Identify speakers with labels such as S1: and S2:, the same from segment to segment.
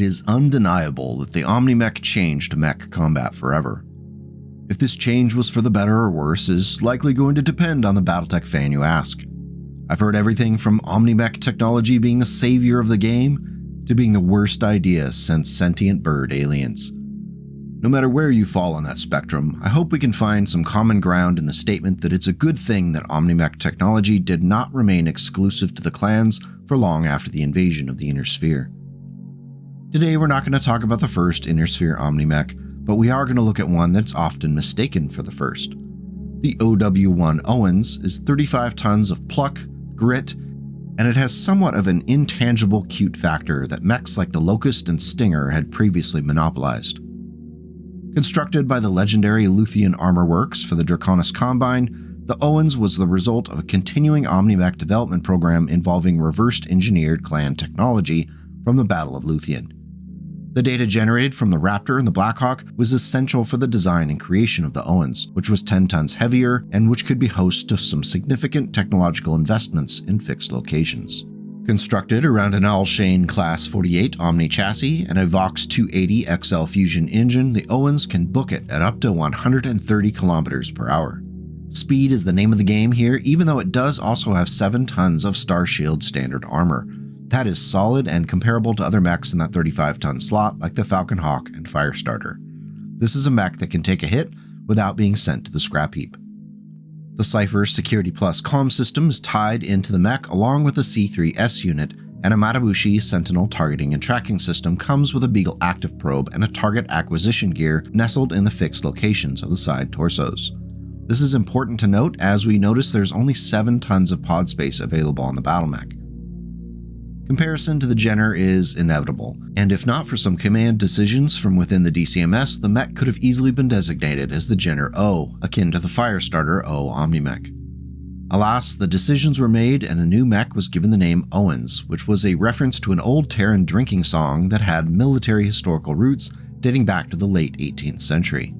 S1: is undeniable that the omni-mech changed mech combat forever. If this change was for the better or worse is likely going to depend on the BattleTech fan you ask. I've heard everything from omni-mech technology being the savior of the game to being the worst idea since sentient bird aliens. No matter where you fall on that spectrum, I hope we can find some common ground in the statement that it's a good thing that omni-mech technology did not remain exclusive to the clans for long after the invasion of the Inner Sphere. Today we're not going to talk about the first Inner Sphere omni-mech, but we are going to look at one that's often mistaken for the first. The OW1 Owens is 35 tons of pluck, grit, and it has somewhat of an intangible cute factor that mechs like the Locust and Stinger had previously monopolized. Constructed by the legendary Luthien Armor Works for the Draconis Combine, the Owens was the result of a continuing omni-mech development program involving reversed engineered clan technology from the Battle of Luthien. The data generated from the Raptor and the Blackhawk was essential for the design and creation of the Owens, which was 10 tons heavier and which could be host to some significant technological investments in fixed locations. Constructed around an Alshane Class 48 Omni chassis and a Vox 280 XL Fusion engine, the Owens can book it at up to 130 kilometers per hour. Speed is the name of the game here, even though it does also have 7 tons of Starshield standard armor. That is solid and comparable to other mechs in that 35-ton slot like the Falcon Hawk and Firestarter. This is a mech that can take a hit without being sent to the scrap heap. The Cypher Security Plus comm system is tied into the mech along with a C3S unit, and a Matabushi Sentinel targeting and tracking system comes with a Beagle active probe and a target acquisition gear nestled in the fixed locations of the side torsos. This is important to note as we notice there's only 7 tons of pod space available on the battle mech. Comparison to the Jenner is inevitable, and if not for some command decisions from within the DCMS, the mech could have easily been designated as the Jenner O, akin to the Firestarter O Omni-mech. Alas, the decisions were made and a new mech was given the name Owens, which was a reference to an old Terran drinking song that had military historical roots dating back to the late 18th century.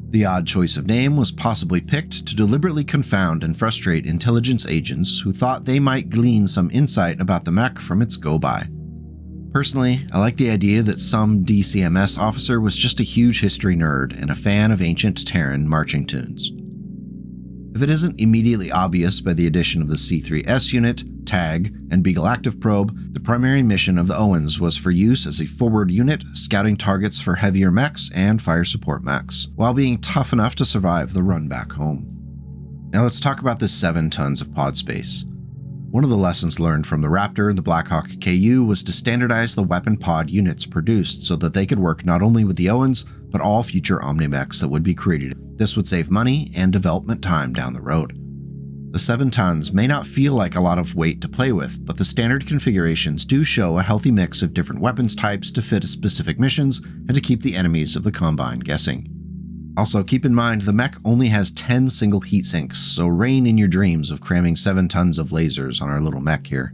S1: The odd choice of name was possibly picked to deliberately confound and frustrate intelligence agents who thought they might glean some insight about the mech from its go-by. Personally, I like the idea that some DCMS officer was just a huge history nerd and a fan of ancient Terran marching tunes. If it isn't immediately obvious by the addition of the C3S unit, tag, and Beagle active probe, the primary mission of the Owens was for use as a forward unit, scouting targets for heavier mechs and fire support mechs, while being tough enough to survive the run back home. Now let's talk about the 7 tons of pod space. One of the lessons learned from the Raptor and the Blackhawk KU was to standardize the weapon pod units produced so that they could work not only with the Owens, but all future omni-mechs that would be created. This would save money and development time down the road. The 7 tons may not feel like a lot of weight to play with, but the standard configurations do show a healthy mix of different weapons types to fit specific missions and to keep the enemies of the Combine guessing. Also, keep in mind the mech only has 10 single heat sinks, so rein in your dreams of cramming 7 tons of lasers on our little mech here.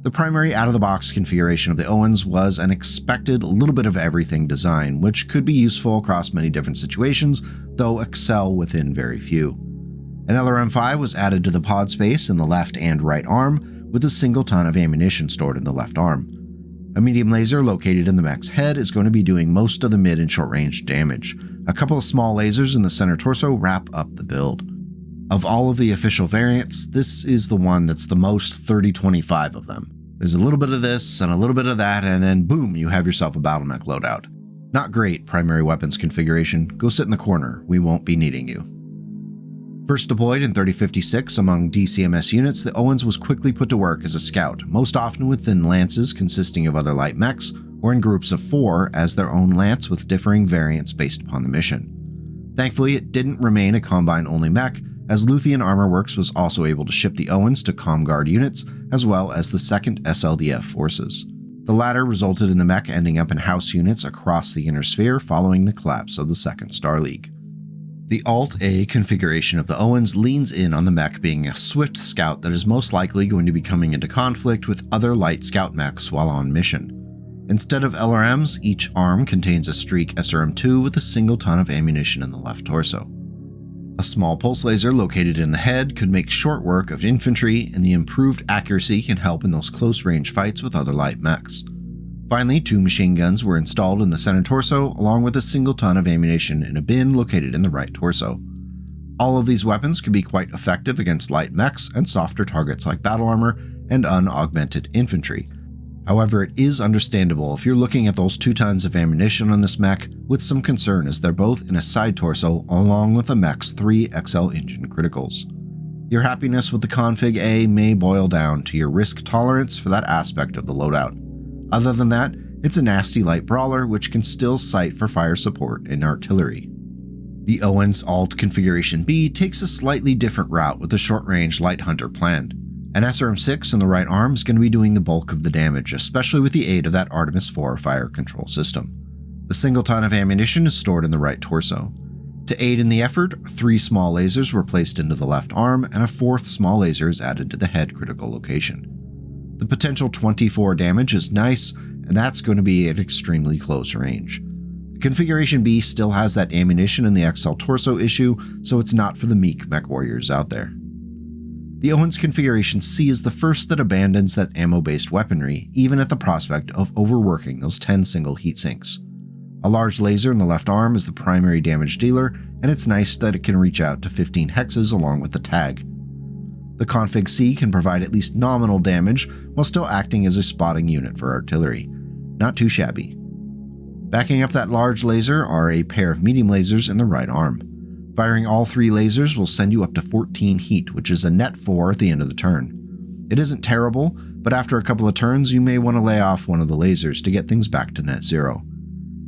S1: The primary out-of-the-box configuration of the Owens was an expected little bit of everything design, which could be useful across many different situations, though excel within very few. An LRM-5 was added to the pod space in the left and right arm, with a single ton of ammunition stored in the left arm. A medium laser located in the mech's head is going to be doing most of the mid and short range damage. A couple of small lasers in the center torso wrap up the build. Of all of the official variants, this is the one that's the most 30-25 of them. There's a little bit of this and a little bit of that, and then boom, you have yourself a battle mech loadout. Not great primary weapons configuration. Go sit in the corner. We won't be needing you. First deployed in 3056 among DCMS units, the Owens was quickly put to work as a scout, most often within lances consisting of other light mechs, or in groups of 4 as their own lance with differing variants based upon the mission. Thankfully, it didn't remain a Combine-only mech, as Luthien Armor Works was also able to ship the Owens to ComGuard units, as well as the 2nd SLDF forces. The latter resulted in the mech ending up in house units across the Inner Sphere following the collapse of the 2nd Star League. The Alt-A configuration of the Owens leans in on the mech being a swift scout that is most likely going to be coming into conflict with other light scout mechs while on mission. Instead of LRMs, each arm contains a Streak SRM-2 with a single ton of ammunition in the left torso. A small pulse laser located in the head could make short work of infantry, and the improved accuracy can help in those close-range fights with other light mechs. Finally, 2 machine guns were installed in the center torso, along with a single ton of ammunition in a bin located in the right torso. All of these weapons can be quite effective against light mechs and softer targets like battle armor and unaugmented infantry. However, it is understandable if you're looking at those 2 tons of ammunition on this mech with some concern, as they're both in a side torso along with the mech's 3 XL engine criticals. Your happiness with the config A may boil down to your risk tolerance for that aspect of the loadout. Other than that, it's a nasty light brawler which can still sight for fire support and artillery. The Owens Alt Configuration B takes a slightly different route with the short-range light hunter planned. An SRM-6 in the right arm is going to be doing the bulk of the damage, especially with the aid of that Artemis 4 fire control system. The single ton of ammunition is stored in the right torso. To aid in the effort, 3 small lasers were placed into the left arm, and a 4th small laser is added to the head critical location. The potential 24 damage is nice, and that's going to be at extremely close range. The Configuration B still has that ammunition in the XL torso issue, so it's not for the meek Mechwarriors out there. The Owens Configuration C is the first that abandons that ammo-based weaponry, even at the prospect of overworking those 10 single heatsinks. A large laser in the left arm is the primary damage dealer, and it's nice that it can reach out to 15 hexes along with the tag. The Config C can provide at least nominal damage while still acting as a spotting unit for artillery. Not too shabby. Backing up that large laser are a pair of medium lasers in the right arm. Firing all 3 lasers will send you up to 14 heat, which is a net 4 at the end of the turn. It isn't terrible, but after a couple of turns you may want to lay off one of the lasers to get things back to net 0.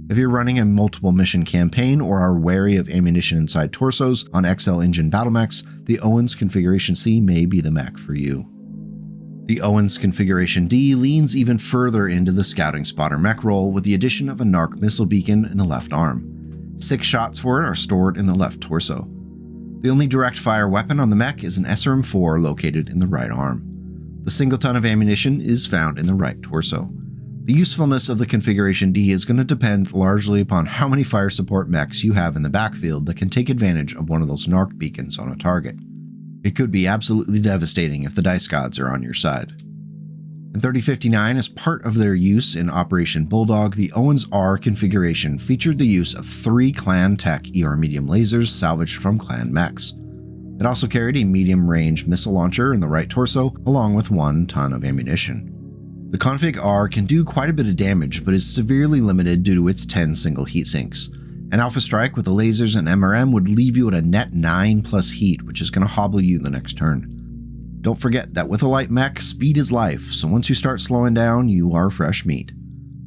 S1: If you're running a multiple mission campaign or are wary of ammunition inside torsos on XL engine battle mechs, the Owens Configuration C may be the mech for you. The Owens Configuration D leans even further into the scouting spotter mech role with the addition of a NARC missile beacon in the left arm. 6 shots for it are stored in the left torso. The only direct fire weapon on the mech is an SRM-4 located in the right arm. The single ton of ammunition is found in the right torso. The usefulness of the Configuration D is going to depend largely upon how many fire support mechs you have in the backfield that can take advantage of one of those NARC beacons on a target. It could be absolutely devastating if the dice gods are on your side. In 3059, as part of their use in Operation Bulldog, the Owens R configuration featured the use of 3 Clan Tech ER medium lasers salvaged from Clan mechs. It also carried a medium-range missile launcher in the right torso, along with 1 ton of ammunition. The Config R can do quite a bit of damage, but is severely limited due to its 10 single heatsinks. An Alpha Strike with the lasers and MRM would leave you at a net 9 plus heat, which is going to hobble you the next turn. Don't forget that with a light mech, speed is life, so once you start slowing down, you are fresh meat.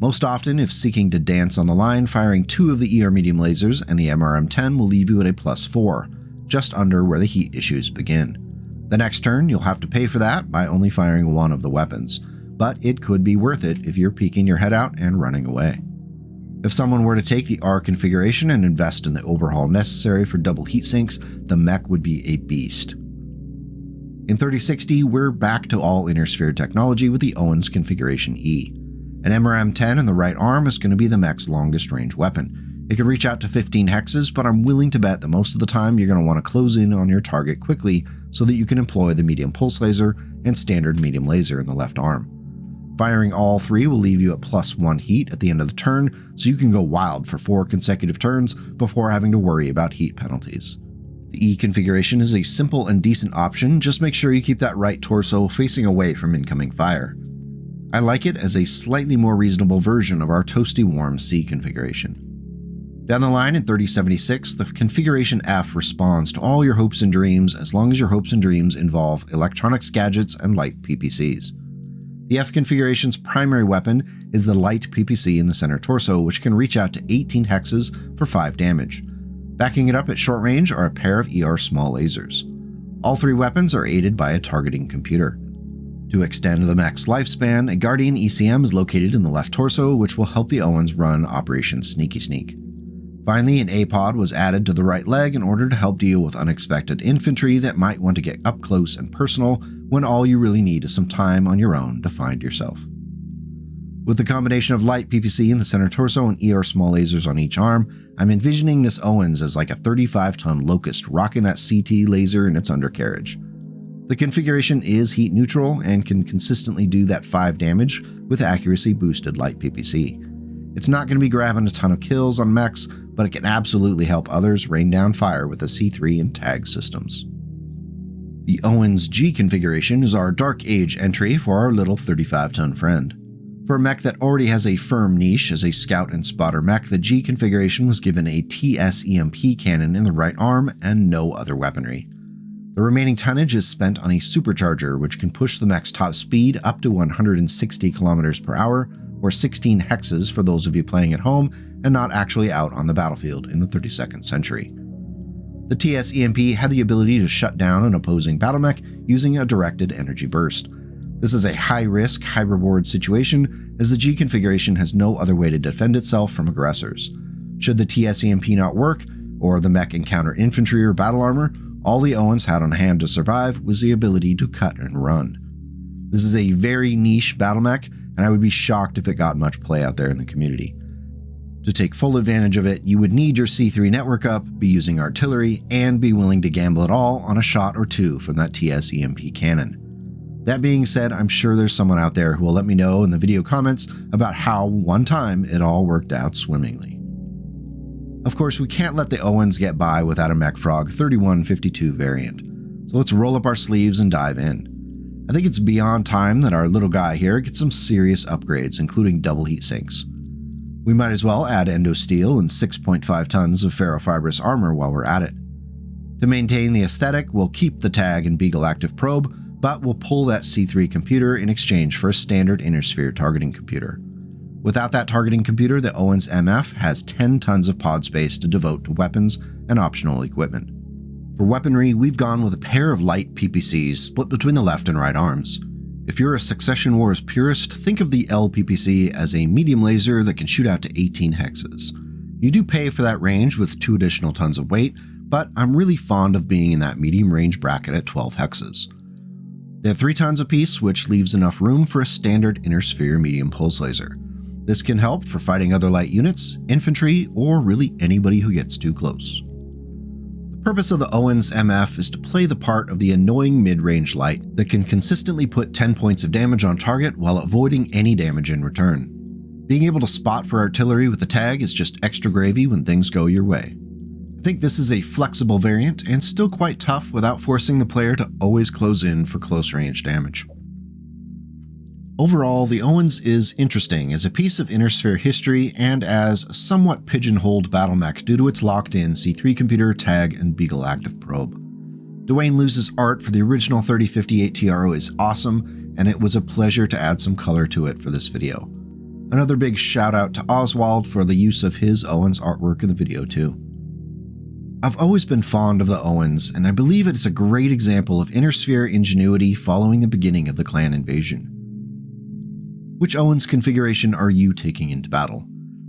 S1: Most often, if seeking to dance on the line, firing 2 of the ER medium lasers and the MRM-10 will leave you at a plus 4, just under where the heat issues begin. The next turn, you'll have to pay for that by only firing 1 of the weapons, but it could be worth it if you're peeking your head out and running away. If someone were to take the R configuration and invest in the overhaul necessary for double heatsinks, the mech would be a beast. In 3060, we're back to all inner sphere technology with the Owens Configuration E. An MRM-10 in the right arm is going to be the mech's longest range weapon. It can reach out to 15 hexes, but I'm willing to bet that most of the time you're going to want to close in on your target quickly so that you can employ the medium pulse laser and standard medium laser in the left arm. Firing all 3 will leave you at plus 1 heat at the end of the turn, so you can go wild for 4 consecutive turns before having to worry about heat penalties. The E configuration is a simple and decent option, just make sure you keep that right torso facing away from incoming fire. I like it as a slightly more reasonable version of our toasty warm C configuration. Down the line in 3076, the Configuration F responds to all your hopes and dreams as long as your hopes and dreams involve electronics gadgets and light PPCs. The F configuration's primary weapon is the light PPC in the center torso, which can reach out to 18 hexes for 5 damage. Backing it up at short range are a pair of ER small lasers. All 3 weapons are aided by a targeting computer. To extend the mech's lifespan, a Guardian ECM is located in the left torso, which will help the Owens run Operation Sneaky Sneak. Finally, an A-pod was added to the right leg in order to help deal with unexpected infantry that might want to get up close and personal when all you really need is some time on your own to find yourself. With the combination of light PPC in the center torso and ER small lasers on each arm, I'm envisioning this Owens as like a 35-ton Locust rocking that CT laser in its undercarriage. The configuration is heat neutral and can consistently do that 5 damage with accuracy boosted light PPC. It's not going to be grabbing a ton of kills on mechs, but it can absolutely help others rain down fire with the C3 and tag systems. The Owens G configuration is our Dark Age entry for our little 35-ton friend. For a mech that already has a firm niche as a scout and spotter mech, the G configuration was given a TS-EMP cannon in the right arm and no other weaponry. The remaining tonnage is spent on a supercharger, which can push the mech's top speed up to 160 km per hour, or 16 hexes for those of you playing at home and not actually out on the battlefield in the 32nd century. The TS-EMP had the ability to shut down an opposing battle mech using a directed energy burst. This is a high-risk, high-reward situation, as the G configuration has no other way to defend itself from aggressors. Should the TS-EMP not work, or the mech encounter infantry or battle armor, all the Owens had on hand to survive was the ability to cut and run. This is a very niche battle mech, and I would be shocked if it got much play out there in the community. To take full advantage of it, you would need your C3 network up, be using artillery, and be willing to gamble it all on a shot or two from that TS-EMP cannon. That being said, I'm sure there's someone out there who will let me know in the video comments about how one time it all worked out swimmingly. Of course, we can't let the Owens get by without a Mechfrog 3152 variant, so let's roll up our sleeves and dive in. I think it's beyond time that our little guy here gets some serious upgrades, including double heat sinks. We might as well add endosteel and 6.5 tons of ferrofibrous armor while we're at it. To maintain the aesthetic, we'll keep the tag and Beagle active probe, but we'll pull that C3 computer in exchange for a standard inner sphere targeting computer. Without that targeting computer, the Owens MF has 10 tons of pod space to devote to weapons and optional equipment. For weaponry, we've gone with a pair of light PPCs split between the left and right arms. If you're a Succession Wars purist, think of the LPPC as a medium laser that can shoot out to 18 hexes. You do pay for that range with 2 additional tons of weight, but I'm really fond of being in that medium range bracket at 12 hexes. They're 3 tons apiece, which leaves enough room for a standard inner sphere medium pulse laser. This can help for fighting other light units, infantry, or really anybody who gets too close. The purpose of the Owens MF is to play the part of the annoying mid-range light that can consistently put 10 points of damage on target while avoiding any damage in return. Being able to spot for artillery with the tag is just extra gravy when things go your way. I think this is a flexible variant and still quite tough without forcing the player to always close in for close range damage. Overall, the Owens is interesting as a piece of inner sphere history and as a somewhat pigeonholed battle mech due to its locked-in C3 computer, tag, and Beagle active probe. Duane Loose's art for the original 3058 TRO is awesome, and it was a pleasure to add some color to it for this video. Another big shout out to Oswald for the use of his Owens artwork in the video too. I've always been fond of the Owens, and I believe it is a great example of inner sphere ingenuity following the beginning of the clan invasion. Which Owens configuration are you taking into battle?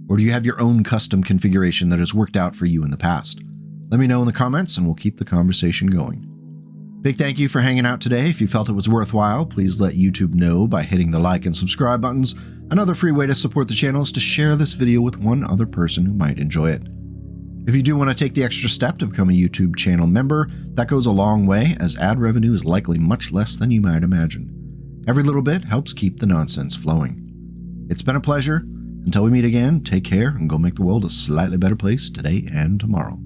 S1: Or do you have your own custom configuration that has worked out for you in the past? Let me know in the comments and we'll keep the conversation going. Big thank you for hanging out today. If you felt it was worthwhile, please let YouTube know by hitting the like and subscribe buttons. Another free way to support the channel is to share this video with one other person who might enjoy it. If you do want to take the extra step to become a YouTube channel member, that goes a long way as ad revenue is likely much less than you might imagine. Every little bit helps keep the nonsense flowing. It's been a pleasure. Until we meet again, take care and go make the world a slightly better place today and tomorrow.